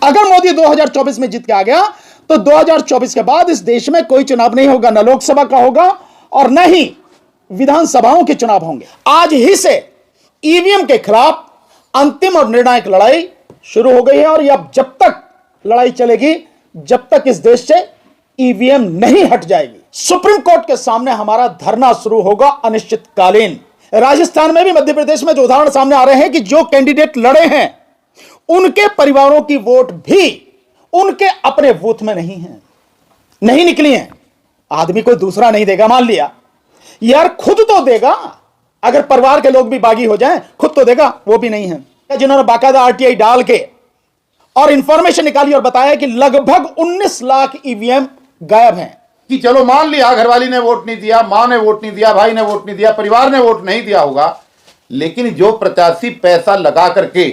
अगर मोदी 2024 में जीत के आ गया तो 2024 के बाद इस देश में कोई चुनाव नहीं होगा, न लोकसभा का होगा और न ही विधानसभाओं के चुनाव होंगे। आज ही से ईवीएम के खिलाफ अंतिम और निर्णायक लड़ाई शुरू हो गई है और यह जब तक लड़ाई चलेगी जब तक इस देश से ईवीएम नहीं हट जाएगी। सुप्रीम कोर्ट के सामने हमारा धरना शुरू होगा अनिश्चितकालीन। राजस्थान में भी, मध्य प्रदेश में जो उदाहरण सामने आ रहे हैं कि जो कैंडिडेट लड़े हैं उनके परिवारों की वोट भी उनके अपने बूथ में नहीं निकली हैं। आदमी कोई दूसरा नहीं देगा, मान लिया यार, खुद तो देगा। अगर परिवार के लोग भी बागी हो जाएं, खुद तो देगा, वो भी नहीं है। जिन्होंने बाकायदा आरटीआई डाल के और इंफॉर्मेशन निकाली और बताया कि लगभग 19 लाख ईवीएम गायब हैं। कि चलो मान लिया घरवाली ने वोट नहीं दिया, मां ने वोट नहीं दिया, भाई ने वोट नहीं दिया, परिवार ने वोट नहीं दिया होगा, लेकिन जो प्रत्याशी पैसा लगा करके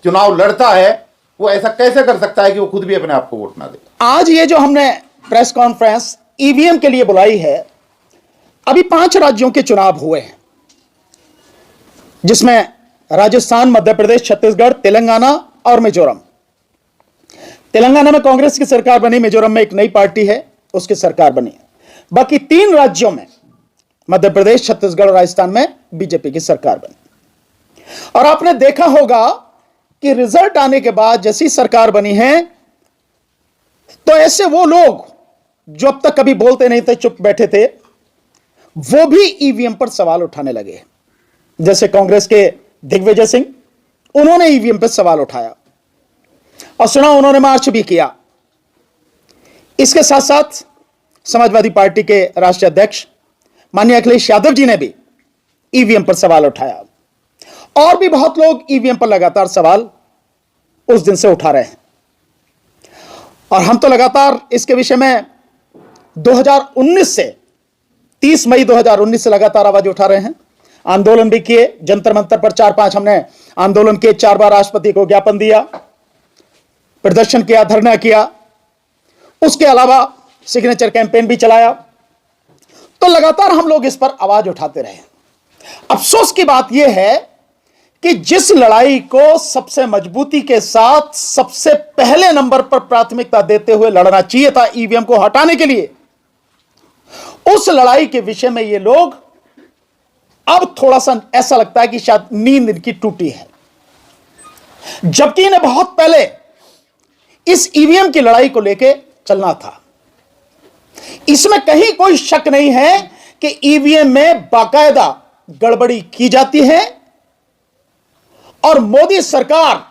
चुनाव लड़ता है वो ऐसा कैसे कर सकता है कि वो खुद भी अपने आप को वोट ना दे। आज ये जो हमने प्रेस कॉन्फ्रेंस ईवीएम के लिए बुलाई है, अभी 5 राज्यों के चुनाव हुए हैं जिसमें राजस्थान, मध्य प्रदेश, छत्तीसगढ़, तेलंगाना और मिजोरम। तेलंगाना में कांग्रेस की सरकार बनी, मिजोरम में एक नई पार्टी है उसकी सरकार बनी है। बाकी 3 राज्यों में, मध्य प्रदेश, छत्तीसगढ़ और राजस्थान में बीजेपी की सरकार बनी। और आपने देखा होगा कि रिजल्ट आने के बाद जैसी सरकार बनी है तो ऐसे वो लोग जो अब तक कभी बोलते नहीं थे, चुप बैठे थे, वो भी ईवीएम पर सवाल उठाने लगे। जैसे कांग्रेस के दिग्विजय सिंह, उन्होंने ईवीएम पर सवाल उठाया और सुना उन्होंने मार्च भी किया। इसके साथ साथ समाजवादी पार्टी के राष्ट्रीय अध्यक्ष माननीय अखिलेश यादव जी ने भी ईवीएम पर सवाल उठाया और भी बहुत लोग ईवीएम पर लगातार सवाल उस दिन से उठा रहे हैं। और हम तो लगातार इसके विषय में 2019 से 30 मई 2019 से लगातार आवाज उठा रहे हैं। आंदोलन भी किए, जंतर मंतर पर 4-5 हमने आंदोलन किए, 4 बार राष्ट्रपति को ज्ञापन दिया, प्रदर्शन किया, धरना किया, उसके अलावा सिग्नेचर कैंपेन भी चलाया। तो लगातार हम लोग इस पर आवाज उठाते रहे। अफसोस की बात यह है कि जिस लड़ाई को सबसे मजबूती के साथ सबसे पहले नंबर पर प्राथमिकता देते हुए लड़ना चाहिए था ईवीएम को हटाने के लिए, उस लड़ाई के विषय में ये लोग अब थोड़ा सा ऐसा लगता है कि शायद नींद इनकी टूटी है। जबकि इन्हें बहुत पहले इस ईवीएम की लड़ाई को लेकर चलना था। इसमें कहीं कोई शक नहीं है कि ईवीएम में बाकायदा गड़बड़ी की जाती है और मोदी सरकार,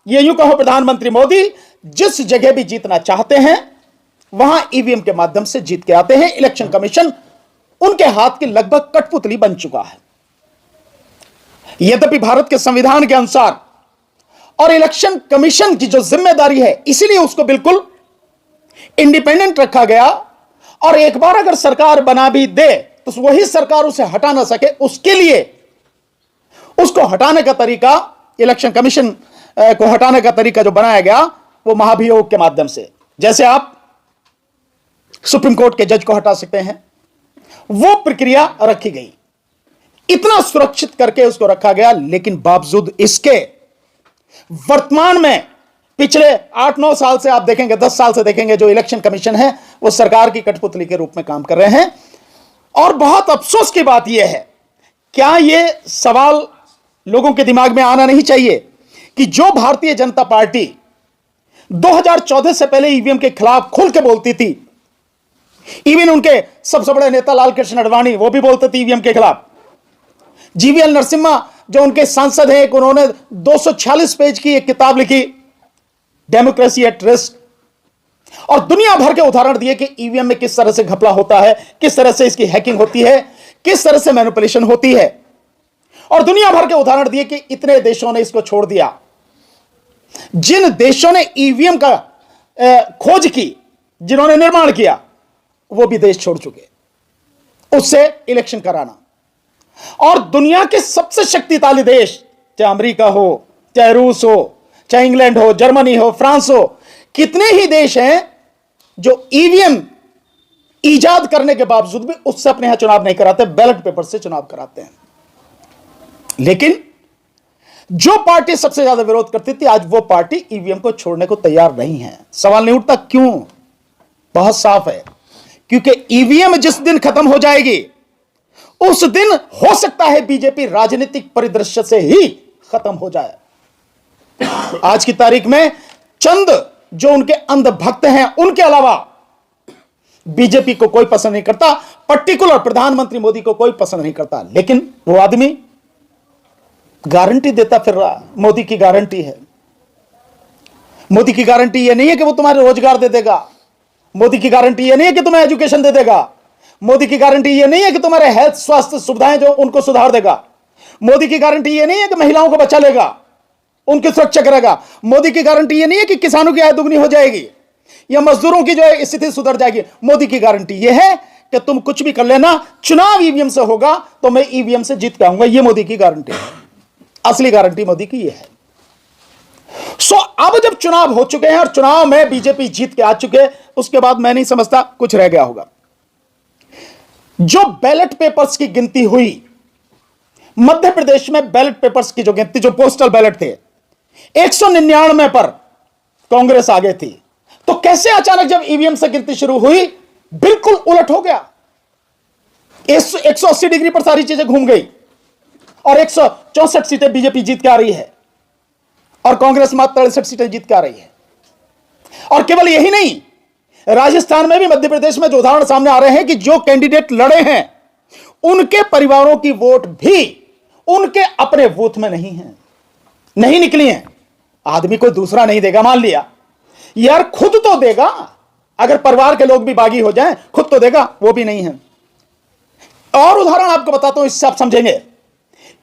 ये यूं कहो प्रधानमंत्री मोदी, जिस जगह भी जीतना चाहते हैं वहां ईवीएम के माध्यम से जीत के आते हैं। इलेक्शन कमीशन उनके हाथ की लगभग कठपुतली बन चुका है। यद्यपि भारत के संविधान के अनुसार और इलेक्शन कमीशन की जो जिम्मेदारी है, इसीलिए उसको बिल्कुल इंडिपेंडेंट रखा गया और एक बार अगर सरकार बना भी दे तो वही सरकार उसे हटा ना सके, उसके लिए उसको हटाने का तरीका, इलेक्शन कमीशन को हटाने का तरीका जो बनाया गया वो महाभियोग के माध्यम से, जैसे आप सुप्रीम कोर्ट के जज को हटा सकते हैं, वो प्रक्रिया रखी गई। इतना सुरक्षित करके उसको रखा गया, लेकिन बावजूद इसके वर्तमान में पिछले 8-9 साल से आप देखेंगे, 10 साल से देखेंगे, जो इलेक्शन कमीशन है वो सरकार की कठपुतली के रूप में काम कर रहे हैं। और बहुत अफसोस की बात यह है, क्या यह सवाल लोगों के दिमाग में आना नहीं चाहिए कि जो भारतीय जनता पार्टी 2014 से पहले ईवीएम के खिलाफ खुल के बोलती थी, इवन उनके सबसे बड़े नेता लाल कृष्ण आडवाणी वो भी बोलते थे ईवीएम के खिलाफ, जीवीएल नरसिम्हा जो उनके सांसद हैं, उन्होंने 246 पेज की एक किताब लिखी, डेमोक्रेसी एट रिस्क, और दुनिया भर के उदाहरण दिए कि ईवीएम में किस तरह से घपला होता है, किस तरह से इसकी हैकिंग होती है, किस तरह से मैनिपुलेशन होती है, और दुनिया भर के उदाहरण दिए कि इतने देशों ने इसको छोड़ दिया। जिन देशों ने ईवीएम का खोज की, जिन्होंने निर्माण किया, वो भी देश छोड़ चुके उससे इलेक्शन कराना। और दुनिया के सबसे शक्तिशाली देश, चाहे अमेरिका हो, चाहे रूस हो, चाहे इंग्लैंड हो, जर्मनी हो, फ्रांस हो, कितने ही देश हैं जो ईवीएम ईजाद करने के बावजूद भी उससे अपने यहां चुनाव नहीं कराते, बैलेट पेपर से चुनाव कराते हैं। लेकिन जो पार्टी सबसे ज्यादा विरोध करती थी, आज वो पार्टी ईवीएम को छोड़ने को तैयार नहीं है। सवाल नहीं उठता क्यों? बहुत साफ है, क्योंकि ईवीएम जिस दिन खत्म हो जाएगी उस दिन हो सकता है बीजेपी राजनीतिक परिदृश्य से ही खत्म हो जाए। आज की तारीख में चंद जो उनके अंधभक्त हैं, उनके अलावा बीजेपी को कोई पसंद नहीं करता, पर्टिकुलर प्रधानमंत्री मोदी को कोई पसंद नहीं करता। लेकिन वो आदमी गारंटी देता फिर रहा। मोदी की गारंटी है, मोदी की गारंटी ये नहीं है कि वो तुम्हारे रोजगार दे देगा, मोदी की गारंटी ये नहीं है कि तुम्हें एजुकेशन दे देगा, मोदी की गारंटी ये नहीं है कि तुम्हारे हेल्थ स्वास्थ्य सुविधाएं जो उनको सुधार देगा, मोदी की गारंटी ये नहीं है कि महिलाओं को बचा लेगा, उनकी सुरक्षा करेगा, मोदी की गारंटी ये नहीं है कि किसानों की आय दुगनी हो जाएगी या मजदूरों की जो है स्थिति सुधर जाएगी। मोदी की गारंटी यह है कि तुम कुछ भी कर लेना, चुनाव ईवीएम से होगा तो मैं ईवीएम से जीत के आऊंगा। यह मोदी की गारंटी है, असली गारंटी मोदी की यह है। सो अब जब चुनाव हो चुके हैं और चुनाव में बीजेपी जीत के आ चुके, उसके बाद मैं नहीं समझता कुछ रह गया होगा। जो बैलेट पेपर्स की गिनती हुई मध्य प्रदेश में, बैलेट पेपर्स की जो गिनती, जो पोस्टल बैलेट थे, 199 पर कांग्रेस आगे थी। तो कैसे अचानक जब ईवीएम से गिनती शुरू हुई बिल्कुल उलट हो गया? 180 डिग्री पर सारी चीजें घूम गई और 164 सीटें बीजेपी जीत के आ रही है और कांग्रेस मात्र 63 सीटें जीत के आ रही है। और केवल यही नहीं, राजस्थान में भी, मध्य प्रदेश में जो उदाहरण सामने आ रहे हैं कि जो कैंडिडेट लड़े हैं उनके परिवारों की वोट भी उनके अपने बूथ में नहीं है, नहीं निकली है। आदमी कोई दूसरा नहीं देगा, मान लिया यार खुद तो देगा, अगर परिवार के लोग भी बागी हो जाएं खुद तो देगा, वो भी नहीं है। और उदाहरण आपको बताता हूं, इससे आप समझेंगे।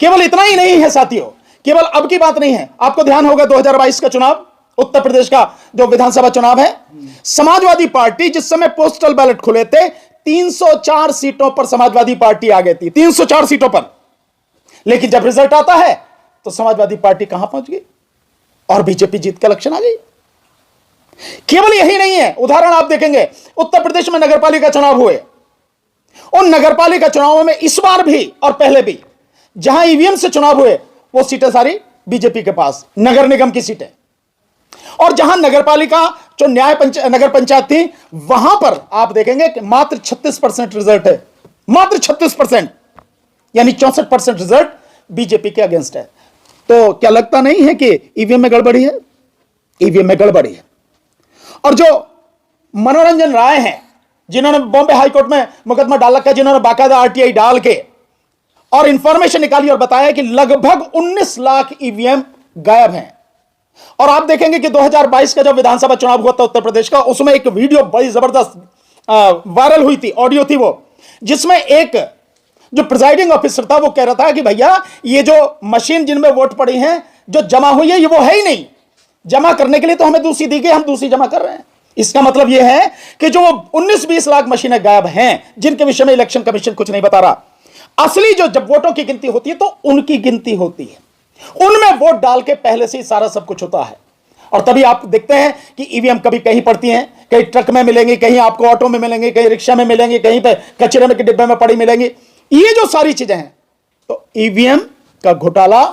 केवल इतना ही नहीं है साथियों, केवल अब की बात नहीं है। आपको ध्यान होगा 2022 का चुनाव, उत्तर प्रदेश का जो विधानसभा चुनाव है, समाजवादी पार्टी जिस समय पोस्टल बैलेट खुले थे 304 सीटों पर समाजवादी पार्टी आ गई थी, 304 सीटों पर। लेकिन जब रिजल्ट आता है तो समाजवादी पार्टी कहां पहुंच गई और बीजेपी जीत के इलेक्शन आ गई। केवल यही नहीं है, उदाहरण आप देखेंगे, उत्तर प्रदेश में नगरपालिका चुनाव हुए, उन नगरपालिका चुनावों में इस बार भी और पहले भी जहां ईवीएम से चुनाव हुए वो सीटें सारी बीजेपी के पास, नगर निगम की सीटें। और जहां नगरपालिका जो नगर पंचायत थी वहां पर आप देखेंगे कि मात्र 36% रिजल्ट है, मात्र 36%, यानी 64% रिजल्ट बीजेपी के अगेंस्ट है। तो क्या लगता नहीं है कि ईवीएम में गड़बड़ी है? ईवीएम में गड़बड़ी है। और जो मनोरंजन राय हैं, जिन्होंने बॉम्बे हाईकोर्ट में मुकदमा डाल रखा है, जिन्होंने बाकायदा आरटीआई डाल के और इंफॉर्मेशन निकाली और बताया कि लगभग 19 लाख ईवीएम गायब हैं। और आप देखेंगे कि 2022 का जब विधानसभा चुनाव हुआ था उत्तर प्रदेश का, उसमें एक वीडियो बड़ी जबरदस्त वायरल हुई थी, ऑडियो थी वो, जिसमें एक जो प्रिजाइडिंग ऑफिसर था वो कह रहा था कि भैया ये जो मशीन जिनमें वोट पड़ी हैं, जो जमा हुई है, ये वो है ही नहीं, जमा करने के लिए तो हमें दूसरी दी गई, हम दूसरी जमा कर रहे हैं। इसका मतलब यह है कि जो 19-20 लाख मशीनें गायब हैं, जिनके विषय में इलेक्शन कमीशन कुछ नहीं बता रहा। असली जो जब वोटों की गिनती होती है तो उनकी गिनती होती है, उनमें वोट डाल के पहले से ही सारा सब कुछ होता है। और तभी आप देखते हैं कि ईवीएम कभी कहीं पड़ती हैं, कहीं ट्रक में मिलेंगी, कहीं आपको ऑटो में मिलेंगी, कहीं रिक्शा में मिलेंगी, कहीं पे कचरे में के डिब्बे में पड़ी मिलेंगी। ये जो सारी चीजें हैं, तो ईवीएम का घोटाला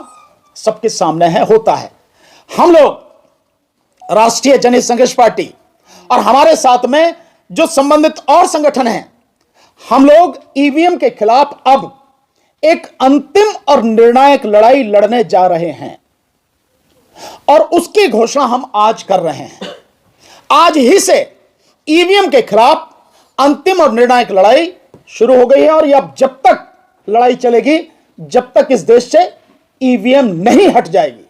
सबके सामने है, होता है। हम लोग राष्ट्रीय जनहित संघर्ष पार्टी और हमारे साथ में जो संबंधित और संगठन हैं, हम लोग ईवीएम के खिलाफ अब एक अंतिम और निर्णायक लड़ाई लड़ने जा रहे हैं और उसकी घोषणा हम आज कर रहे हैं। आज ही से ईवीएम के खिलाफ अंतिम और निर्णायक लड़ाई शुरू हो गई है और यह जब तक लड़ाई चलेगी, जब तक इस देश से ईवीएम नहीं हट जाएगी,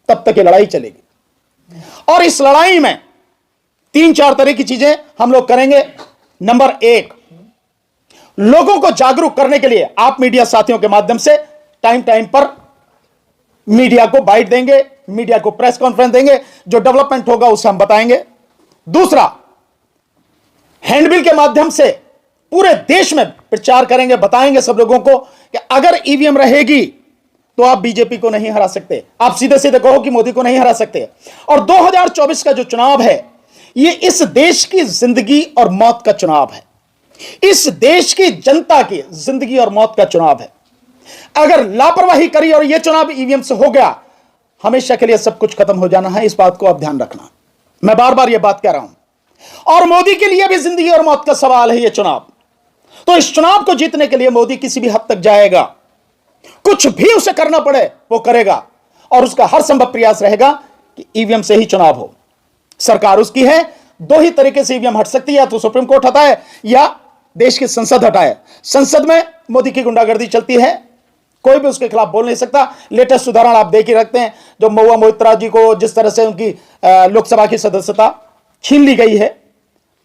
तब तक ये लड़ाई चलेगी। और इस लड़ाई में 3-4 तरह की चीजें हम लोग करेंगे। नंबर 1, लोगों को जागरूक करने के लिए आप मीडिया साथियों के माध्यम से टाइम टाइम पर मीडिया को बाइट देंगे, मीडिया को प्रेस कॉन्फ्रेंस देंगे, जो डेवलपमेंट होगा उसे हम बताएंगे। दूसरा, हैंडबिल के माध्यम से पूरे देश में प्रचार करेंगे, बताएंगे सब लोगों को कि अगर ईवीएम रहेगी तो आप बीजेपी को नहीं हरा सकते, आप सीधे सीधे कहो कि मोदी को नहीं हरा सकते। और 2024 का जो चुनाव है, यह इस देश की जिंदगी और मौत का चुनाव है, इस देश की जनता की जिंदगी और मौत का चुनाव है। अगर लापरवाही करी और यह चुनाव ईवीएम से हो गया, हमेशा के लिए सब कुछ खत्म हो जाना है। इस बात को आप ध्यान रखना, मैं बार बार यह बात कह रहा हूं। और मोदी के लिए भी जिंदगी और मौत का सवाल है यह चुनाव। तो इस चुनाव को जीतने के लिए मोदी किसी भी हद तक जाएगा, कुछ भी उसे करना पड़े वो करेगा, और उसका हर संभव प्रयास रहेगा कि ईवीएम से ही चुनाव हो। सरकार उसकी है, दो ही तरीके से ईवीएम हट सकती है, या तो सुप्रीम कोर्ट हटाए या देश की संसद हटाए। संसद में मोदी की गुंडागर्दी चलती है, कोई भी उसके खिलाफ बोल नहीं सकता। लेटेस्ट उदाहरण आप देख ही रखते हैं, जो महुआ मोइत्रा जी को जिस तरह से उनकी लोकसभा की सदस्यता छीन ली गई है,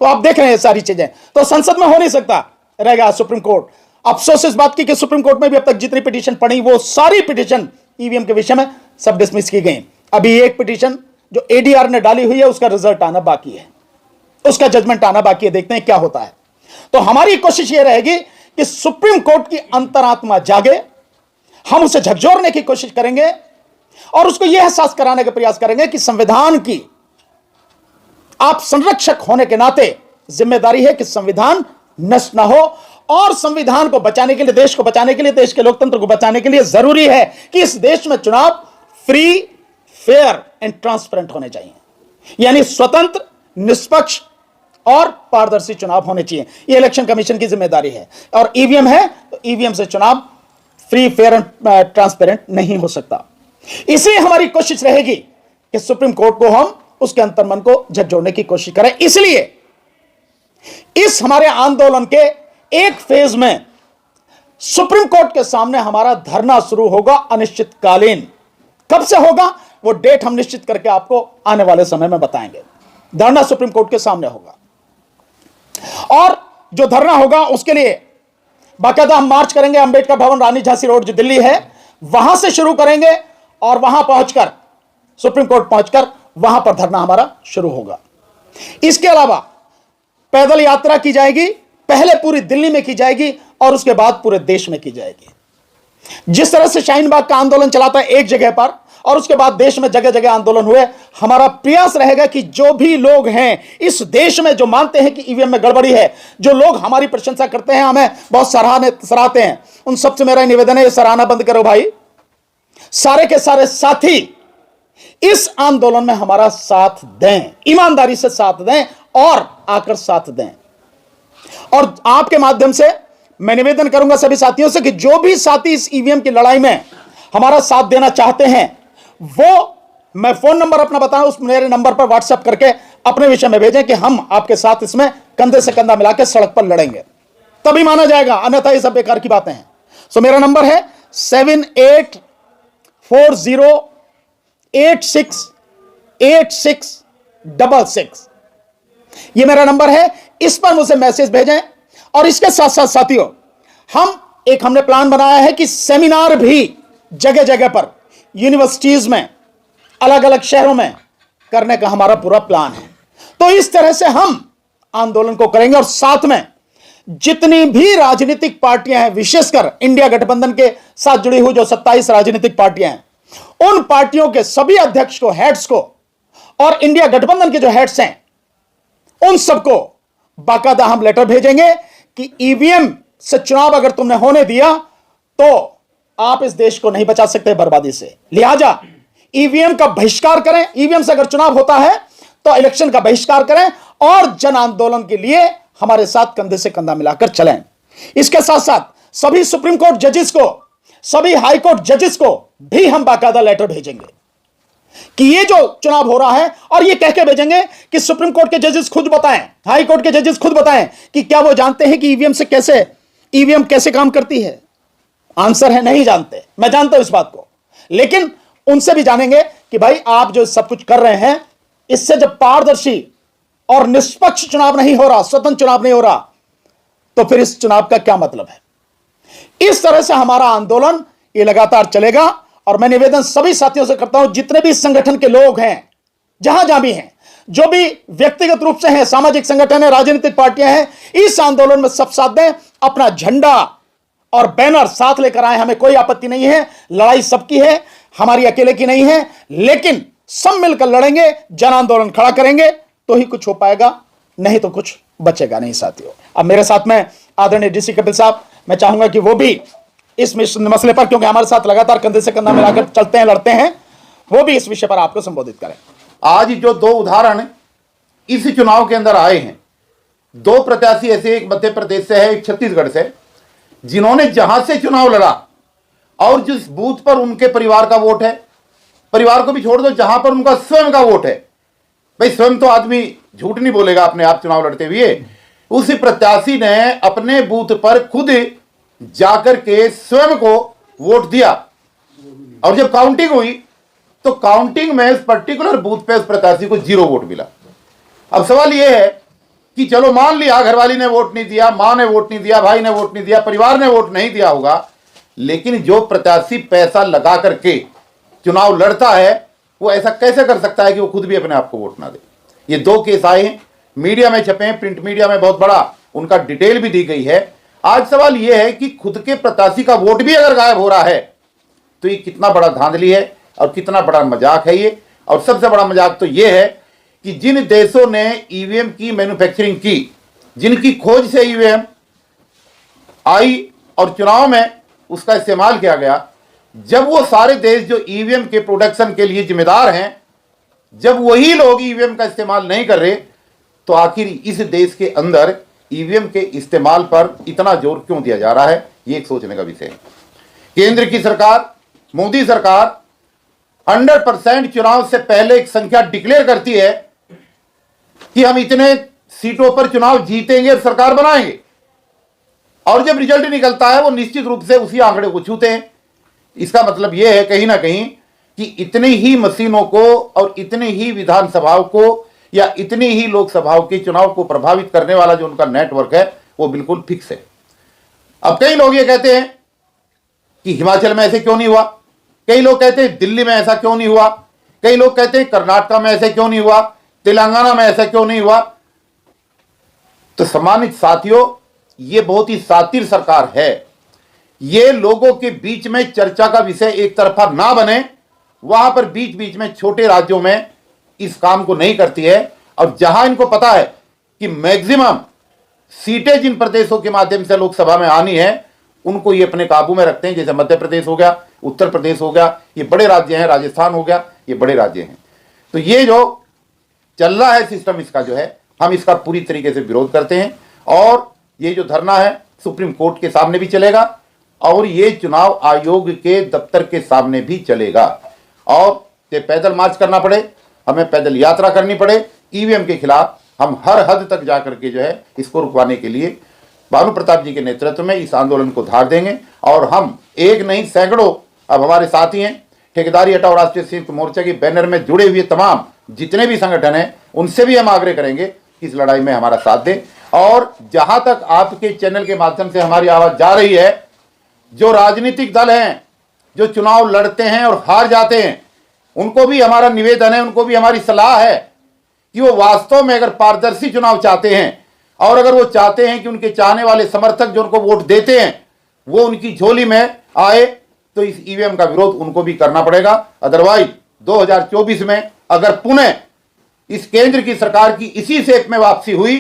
तो आप देख रहे हैं सारी चीजें। तो संसद में हो नहीं सकता, रहेगा सुप्रीम कोर्ट। अफसोस इस बात की कि सुप्रीम कोर्ट में भी अब तक जितनी पिटीशन पड़ी, वो सारी पिटीशन ईवीएम के विषय में सब डिसमिस की गई। अभी एक पिटीशन जो एडीआर ने डाली हुई है, उसका रिजल्ट आना बाकी है, उसका जजमेंट आना बाकी है। देखते हैं क्या होता है। तो हमारी कोशिश यह रहेगी कि सुप्रीम कोर्ट की अंतरात्मा जागे, हम उसे झकझोरने की कोशिश करेंगे और उसको यह एहसास कराने का प्रयास करेंगे कि संविधान की आप संरक्षक होने के नाते जिम्मेदारी है कि संविधान नष्ट ना हो, और संविधान को बचाने के लिए, देश को बचाने के लिए, देश के लोकतंत्र को बचाने के लिए जरूरी है कि इस देश में चुनाव फ्री, फेयर एंड ट्रांसपेरेंट होने चाहिए। यानी स्वतंत्र, निष्पक्ष और पारदर्शी चुनाव होने चाहिए। यह इलेक्शन कमीशन की जिम्मेदारी है। और ईवीएम है तो ईवीएम से चुनाव फ्री, फेयर एंड ट्रांसपेरेंट नहीं हो सकता। इसलिए हमारी कोशिश रहेगी कि सुप्रीम कोर्ट को हम उसके अंतर्मन को झकझोरने की कोशिश करें। इसलिए इस हमारे आंदोलन के एक फेज में सुप्रीम कोर्ट के सामने हमारा धरना शुरू होगा अनिश्चितकालीन। कब से होगा वो डेट हम निश्चित करके आपको आने वाले समय में बताएंगे। धरना सुप्रीम कोर्ट के सामने होगा, और जो धरना होगा उसके लिए बाकायदा हम मार्च करेंगे। अंबेडकर भवन, रानी झांसी रोड जो दिल्ली है, वहां से शुरू करेंगे और वहां पहुंचकर सुप्रीम कोर्ट पहुंचकर वहां पर धरना हमारा शुरू होगा। इसके अलावा पैदल यात्रा की जाएगी, पहले पूरी दिल्ली में की जाएगी और उसके बाद पूरे देश में की जाएगी। जिस तरह से शाहीन बाग का आंदोलन चलाता है एक जगह पर, और उसके बाद देश में जगह जगह आंदोलन हुए, हमारा प्रयास रहेगा कि जो भी लोग हैं इस देश में जो मानते हैं कि ईवीएम में गड़बड़ी है, जो लोग हमारी प्रशंसा करते हैं, हमें बहुत सराहते हैं, उन सबसे मेरा निवेदन है ये सराहना बंद करो भाई। सारे के सारे साथी इस आंदोलन में हमारा साथ दें, ईमानदारी से साथ दें और आकर साथ दें। और आपके माध्यम से मैं निवेदन करूंगा सभी साथियों से कि जो भी साथी इस ईवीएम की लड़ाई में हमारा साथ देना चाहते हैं, वो मैं फोन नंबर अपना बताऊं, उस मेरे नंबर पर व्हाट्सएप करके अपने विषय में भेजें कि हम आपके साथ इसमें कंधे से कंधा मिलाकर सड़क पर लड़ेंगे, तभी माना जाएगा, अन्यथा ये सब बेकार की बातें हैं। सो मेरा नंबर है 7840868666। ये मेरा नंबर है, इस पर मुझे मैसेज भेजें। और इसके साथ साथ साथियों, हमने प्लान बनाया है कि सेमिनार भी जगह जगह पर, यूनिवर्सिटीज में, अलग अलग शहरों में करने का हमारा पूरा प्लान है। तो इस तरह से हम आंदोलन को करेंगे, और साथ में जितनी भी राजनीतिक पार्टियां हैं, विशेषकर इंडिया गठबंधन के साथ जुड़ी हुई जो 27 राजनीतिक पार्टियां हैं, उन पार्टियों के सभी अध्यक्ष को, हेड्स को, और इंडिया गठबंधन के जो हेड्स हैं उन सबको बाकायदा हम लेटर भेजेंगे कि ईवीएम से चुनाव अगर तुमने होने दिया तो आप इस देश को नहीं बचा सकते बर्बादी से। लिहाजा ईवीएम का बहिष्कार करें। ईवीएम से अगर चुनाव होता है तो इलेक्शन का बहिष्कार करें और जन आंदोलन के लिए हमारे साथ कंधे से कंधा मिलाकर चलें। इसके साथ साथ सभी सुप्रीम कोर्ट जजेस को, सभी हाई कोर्ट जजेस को भी हम बाकायदा लेटर भेजेंगे कि ये जो चुनाव हो रहा है, और ये कह के भेजेंगे कि सुप्रीम कोर्ट के जजेस खुद बताएं, हाई कोर्ट के जजेस खुद बताएं कि क्या वो जानते हैं कि ईवीएम कैसे काम करती है। आंसर है नहीं जानते, मैं जानता हूं इस बात को, लेकिन उनसे भी जानेंगे कि भाई आप जो सब कुछ कर रहे हैं, इससे जब पारदर्शी और निष्पक्ष चुनाव नहीं हो रहा, स्वतंत्र चुनाव नहीं हो रहा, तो फिर इस चुनाव का क्या मतलब है। इस तरह से हमारा आंदोलन ये लगातार चलेगा। और मैं निवेदन सभी साथियों से करता हूं, जितने भी संगठन के लोग हैं, जहां भी हैं, जो भी व्यक्तिगत रूप से हैं, सामाजिक संगठन है, राजनीतिक पार्टियां हैं, इस आंदोलन में सब साथ दें, अपना झंडा और बैनर साथ लेकर आए। हमें कोई आपत्ति नहीं है, लड़ाई सबकी है, हमारी अकेले की नहीं है, लेकिन सब मिलकर लड़ेंगे, जन आंदोलन खड़ा करेंगे तो ही कुछ हो पाएगा, नहीं तो कुछ बचेगा नहीं साथियों। अब मेरे साथ में आदरणीय डीसी कपिल साहब, मैं चाहूंगा कि वो भी इस मसले पर, क्योंकि हमारे साथ लगातार कंधे से कंधा मिलाकर चलते हैं, लड़ते हैं, वो भी इस विषय पर आपको संबोधित करें। आज जो दो उदाहरण इस चुनाव के अंदर आए हैं, दो प्रत्याशी ऐसे, एक मध्य प्रदेश से है, एक छत्तीसगढ़ से, जिन्होंने जहां से चुनाव लड़ा और जिस बूथ पर उनके परिवार का वोट है, परिवार को भी छोड़ दो, जहां पर उनका स्वयं का वोट है, भाई स्वयं तो आदमी झूठ नहीं बोलेगा अपने आप चुनाव लड़ते हुए, उसी प्रत्याशी ने अपने बूथ पर खुद जाकर के स्वयं को वोट दिया, और जब काउंटिंग हुई तो काउंटिंग में इस पर्टिकुलर बूथ पे उस प्रत्याशी को 0 वोट मिला। अब सवाल यह है कि चलो मान लिया घरवाली ने वोट नहीं दिया, मां ने वोट नहीं दिया, भाई ने वोट नहीं दिया, परिवार ने वोट नहीं दिया होगा, लेकिन जो प्रत्याशी पैसा लगा करके चुनाव लड़ता है वो ऐसा कैसे कर सकता है कि वो खुद भी अपने आप को वोट ना दे। ये 2 केस आए हैं, मीडिया में छपे हैं, प्रिंट मीडिया में बहुत बड़ा उनका डिटेल भी दी गई है। आज सवाल यह है कि खुद के प्रत्याशी का वोट भी अगर गायब हो रहा है तो ये कितना बड़ा धांधली है और कितना बड़ा मजाक है ये। और सबसे बड़ा मजाक तो ये है कि जिन देशों ने ईवीएम की मैन्युफैक्चरिंग की, जिनकी खोज से ईवीएम आई और चुनाव में उसका इस्तेमाल किया गया, जब वो सारे देश जो ईवीएम के प्रोडक्शन के लिए जिम्मेदार हैं, जब वही लोग ईवीएम का इस्तेमाल नहीं कर रहे, तो आखिर इस देश के अंदर ईवीएम के इस्तेमाल पर इतना जोर क्यों दिया जा रहा है, ये एक सोचने का विषय है। केंद्र की सरकार, मोदी सरकार 100% चुनाव से पहले एक संख्या डिक्लेयर करती है कि हम इतने सीटों पर चुनाव जीतेंगे और सरकार बनाएंगे, और जब रिजल्ट निकलता है वो निश्चित रूप से उसी आंकड़े को छूते हैं। इसका मतलब यह है कहीं ना कहीं कि इतनी ही मशीनों को और इतनी ही विधानसभाओं को या इतनी ही लोकसभाओं के चुनाव को प्रभावित करने वाला जो उनका नेटवर्क है वो बिल्कुल फिक्स है। अब कई लोग ये कहते हैं कि हिमाचल में ऐसे क्यों नहीं हुआ, कई लोग कहते हैं दिल्ली में ऐसा क्यों नहीं हुआ, कई लोग कहते हैं कर्नाटक में ऐसे क्यों नहीं हुआ, तेलंगाना में ऐसा क्यों नहीं हुआ। तो सम्मानित साथियों, ये बहुत ही सातिर सरकार है। ये लोगों के बीच में चर्चा का विषय एक तरफा ना बने, वहां पर बीच बीच में छोटे राज्यों में इस काम को नहीं करती है। और जहां इनको पता है कि मैक्सिमम सीटें जिन प्रदेशों के माध्यम से लोकसभा में आनी है, उनको ये अपने काबू में रखते हैं। जैसे मध्य प्रदेश हो गया, उत्तर प्रदेश हो गया, ये बड़े राज्य हैं, राजस्थान हो गया, ये बड़े राज्य हैं। तो ये जो चल रहा है सिस्टम, इसका जो है हम इसका पूरी तरीके से विरोध करते हैं। और ये जो धरना है सुप्रीम कोर्ट के सामने भी चलेगा और ये चुनाव आयोग के दफ्तर के सामने भी चलेगा। और ये पैदल मार्च करना पड़े, हमें पैदल यात्रा करनी पड़े, ईवीएम के खिलाफ हम हर हद तक जाकर के जो है इसको रुकवाने के लिए भानु प्रताप जी के नेतृत्व में इस आंदोलन को धार देंगे। और हम एक नहीं सैकड़ों अब हमारे साथी हैं, ठेकेदारी हटाओ राष्ट्रीय संयुक्त मोर्चा के बैनर में जुड़े हुए तमाम जितने भी संगठन हैं, उनसे भी हम आग्रह करेंगे कि इस लड़ाई में हमारा साथ दें। और जहां तक आपके चैनल के माध्यम से हमारी आवाज जा रही है, जो राजनीतिक दल हैं जो चुनाव लड़ते हैं और हार जाते हैं, उनको भी हमारा निवेदन है, उनको भी हमारी सलाह है कि वो वास्तव में अगर पारदर्शी चुनाव चाहते हैं और अगर वो चाहते हैं कि उनके चाहने वाले समर्थक जो उनको वोट देते हैं वो उनकी झोली में आए, तो इस ईवीएम का विरोध उनको भी करना पड़ेगा। अदरवाइज 2024 में अगर पुनः इस केंद्र की सरकार की इसी शेप में वापसी हुई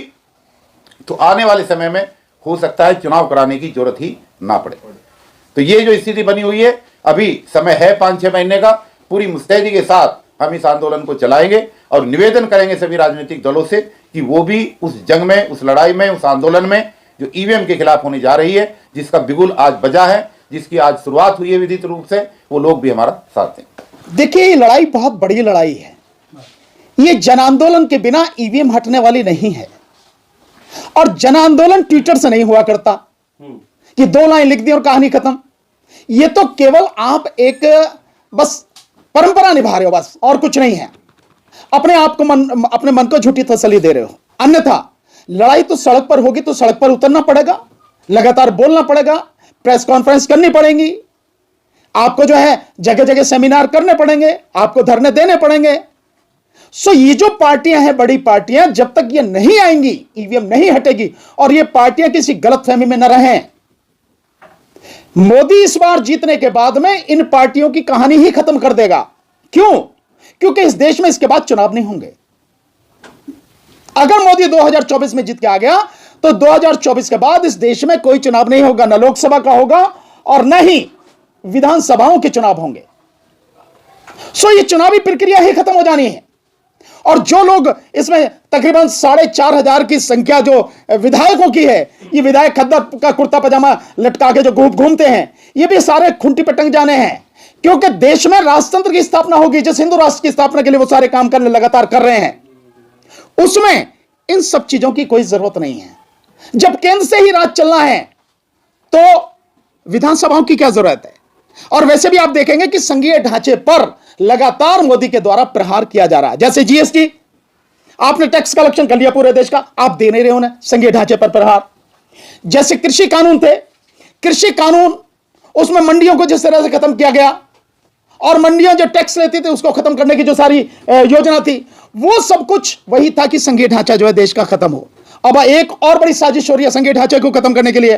तो आने वाले समय में हो सकता है चुनाव कराने की जरूरत ही ना पड़े। तो ये जो स्थिति बनी हुई है, अभी समय है 5-6 महीने का, पूरी मुस्तैदी के साथ हम इस आंदोलन को चलाएंगे और निवेदन करेंगे सभी राजनीतिक दलों से कि वो भी उस जंग में, उस लड़ाई में, उस आंदोलन में जो ईवीएम के खिलाफ होने जा रही है, जिसका बिगुल आज बजा है, जिसकी आज शुरुआत हुई है विधित रूप से, वो लोग भी हमारा साथ दें। देखिए, ये लड़ाई बहुत बड़ी लड़ाई है। ये जन आंदोलन के बिना ईवीएम हटने वाली नहीं है। और जन आंदोलन ट्विटर से नहीं हुआ करता कि 2 लाइन लिख दी और कहानी खत्म। ये तो केवल आप एक बस परंपरा निभा रहे हो, बस और कुछ नहीं है। अपने आप को अपने मन को झूठी तसल्ली दे रहे हो। अन्यथा लड़ाई तो सड़क पर होगी, तो सड़क पर उतरना पड़ेगा, लगातार बोलना पड़ेगा, प्रेस कॉन्फ्रेंस करनी पड़ेगी, आपको जो है जगह जगह सेमिनार करने पड़ेंगे, आपको धरने देने पड़ेंगे। सो ये जो पार्टियां हैं, बड़ी पार्टियां, जब तक ये नहीं आएंगी, ईवीएम नहीं हटेगी और ये पार्टियां किसी गलतफहमी में न रहें, मोदी इस बार जीतने के बाद में इन पार्टियों की कहानी ही खत्म कर देगा। क्यों? क्योंकि इस देश में इसके बाद चुनाव नहीं होंगे। अगर मोदी 2024 में जीत के आ गया तो 2024 के बाद इस देश में कोई चुनाव नहीं होगा, न लोकसभा का होगा और न ही विधानसभाओं के चुनाव होंगे। सो ये चुनावी प्रक्रिया ही खत्म हो जानी है। और जो लोग इसमें तकरीबन 4,500 की संख्या जो विधायकों की है, ये विधायक खद्दर का कुर्ता पजामा लटका के जो घूमते हैं, ये भी सारे खुंटी पे टंग जाने हैं। क्योंकि देश में राजतंत्र की स्थापना होगी, जिस हिंदू राष्ट्र की स्थापना के लिए वो सारे काम करने लगातार कर रहे हैं, उसमें इन सब चीजों की कोई जरूरत नहीं है। जब केंद्र से ही राज चलना है तो विधानसभाओं की क्या जरूरत है। और वैसे भी आप देखेंगे कि संघीय ढांचे पर लगातार मोदी के द्वारा प्रहार किया जा रहा है। जैसे जीएसटी, आपने टैक्स कलेक्शन कर लिया पूरे देश का, आप दे नहीं रहे उन्हें, संघीय ढांचे पर प्रहार। जैसे कृषि कानून थे, कृषि कानून उसमें मंडियों को जिस तरह से खत्म किया गया, और मंडियां जो टैक्स लेती थी उसको खत्म करने की जो सारी योजना थी, वो सब कुछ वही था कि संघीय ढांचा जो है देश का खत्म हो। अब एक और बड़ी साजिश हो रही है संघीय ढांचे को खत्म करने के लिए।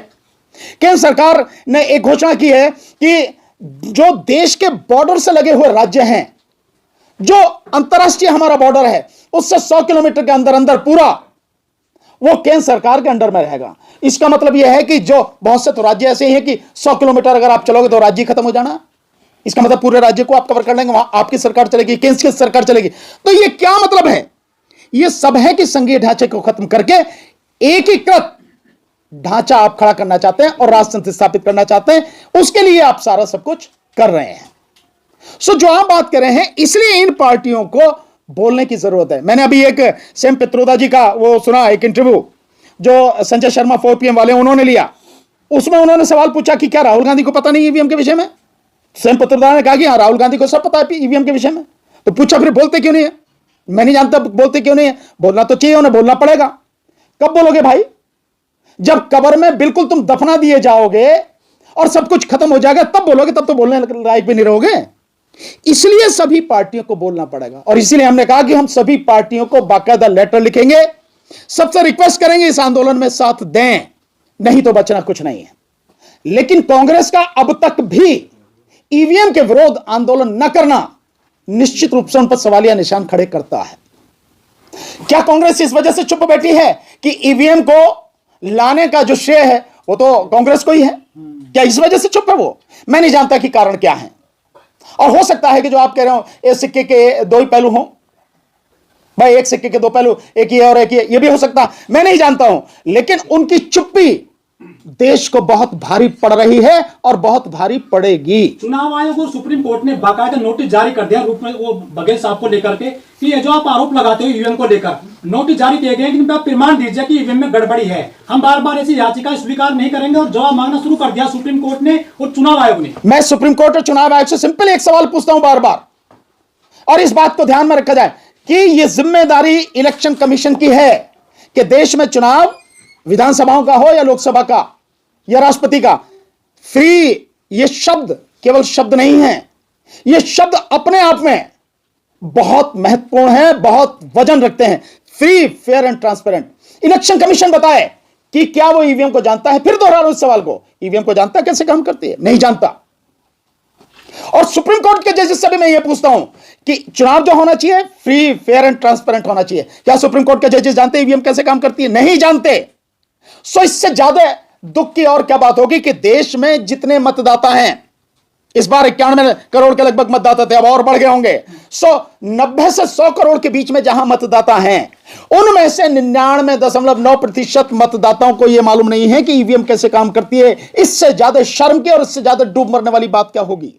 केंद्र सरकार ने एक घोषणा की है कि जो देश के बॉर्डर से लगे हुए राज्य हैं, जो अंतरराष्ट्रीय हमारा बॉर्डर है, उससे 100 किलोमीटर के अंदर अंदर पूरा वो केंद्र सरकार के अंडर में रहेगा। इसका मतलब यह है कि जो बहुत से तो राज्य ऐसे ही हैं कि 100 किलोमीटर अगर आप चलोगे तो राज्य खत्म हो जाना। इसका मतलब पूरे राज्य को आप कवर कर लेंगे, वहां आपकी सरकार चलेगी, केंद्र की सरकार चलेगी। तो ये क्या मतलब है? ये सब है कि संघीय ढांचे को खत्म करके एकीकृत ढांचा आप खड़ा करना चाहते हैं और राजतंत्र स्थापित करना चाहते हैं। उसके लिए आप सारा सब कुछ कर रहे हैं। सो जो आप बात कर रहे हैं, इसलिए इन पार्टियों को बोलने की जरूरत है। मैंने अभी एक सेम पित्रोदा जी का वो सुना, एक इंटरव्यू जो संजय शर्मा 4 PM वाले उन्होंने लिया। उसमें उन्होंने सवाल पूछा कि क्या राहुल गांधी को पता नहीं ईवीएम के विषय में? सेम पित्रोदा ने कहा कि हाँ, राहुल गांधी को सब पता है ईवीएम के विषय में। तो पूछा फिर बोलते क्यों नहीं है? मैं नहीं जानता बोलते क्यों नहीं है। बोलना तो चाहिए, उन्हें बोलना पड़ेगा। कब बोलोगे भाई? जब कब्र में बिल्कुल तुम दफना दिए जाओगे और सब कुछ खत्म हो जाएगा तब बोलोगे, तब तो बोलने लायक भी नहीं रहोगे। इसलिए सभी पार्टियों को बोलना पड़ेगा। और इसीलिए हमने कहा कि हम सभी पार्टियों को बाकायदा लेटर लिखेंगे, सबसे रिक्वेस्ट करेंगे इस आंदोलन में साथ दें, नहीं तो बचना कुछ नहीं है। लेकिन कांग्रेस का अब तक भी ईवीएम के विरोध आंदोलन न करना निश्चित रूप से उन पर सवालिया निशान खड़े करता है। क्या कांग्रेस इस वजह से चुप बैठी है कि ईवीएम को लाने का जो श्रेय है वो तो कांग्रेस को ही है? क्या इस वजह से चुप है वो? मैं नहीं जानता कि कारण क्या है। और हो सकता है कि जो आप कह रहे हो ये सिक्के के दो ही पहलू हों। भाई, एक सिक्के के दो पहलू, एक ही है और एक ही है, ये भी हो सकता, मैं नहीं जानता हूं। लेकिन उनकी चुप्पी देश को बहुत भारी पड़ रही है और बहुत भारी पड़ेगी। चुनाव आयोग और सुप्रीम कोर्ट ने बाकायदा नोटिस जारी कर दिया रूप में वो बघेल साहब को लेकर के कि ये जो आप आरोप लगाते हो ईवीएम को लेकर, नोटिस जारी किए गए कि आप प्रमाण दीजिए कि ईवीएम में गड़बड़ी है। हम बार बार ऐसी याचिका स्वीकार नहीं करेंगे और जवाब मांगना शुरू कर दिया सुप्रीम कोर्ट ने और चुनाव आयोग ने। मैं सुप्रीम कोर्ट और चुनाव आयोग से सिंपल एक सवाल पूछता हूं बार बार, और इस बात को ध्यान में रखा जाए कि यह जिम्मेदारी इलेक्शन कमीशन की है कि देश में चुनाव विधानसभाओं का हो या लोकसभा का या राष्ट्रपति का, फ्री, ये शब्द केवल शब्द नहीं है, ये शब्द अपने आप में बहुत महत्वपूर्ण है, बहुत वजन रखते हैं। Free, fair and transparent. Election commission बताए कि क्या वो ईवीएम को जानता है। फिर दोहरा रहा हूं इस सवाल को, ईवीएम को जानता है कैसे काम करती है? नहीं जानता। और सुप्रीम कोर्ट के जजेस से भी मैं ये पूछता हूं कि चुनाव जो होना चाहिए फ्री, फेयर एंड ट्रांसपेरेंट होना चाहिए। क्या सुप्रीम कोर्ट के जजेस जानते हैं ईवीएम कैसे काम करती है? नहीं जानते। सो इससे ज्यादा दुख की और क्या बात होगी कि देश में जितने मतदाता हैं, इस बार 91 करोड़ के लगभग मतदाता थे, अब और बढ़ गए होंगे। 90 से 100 करोड़ के बीच में जहां मतदाता हैं, उनमें से 99.9% मतदाताओं को यह मालूम नहीं है कि ईवीएम कैसे काम करती है। इससे ज्यादा शर्म की और इससे ज्यादा डूब मरने वाली बात क्या होगी?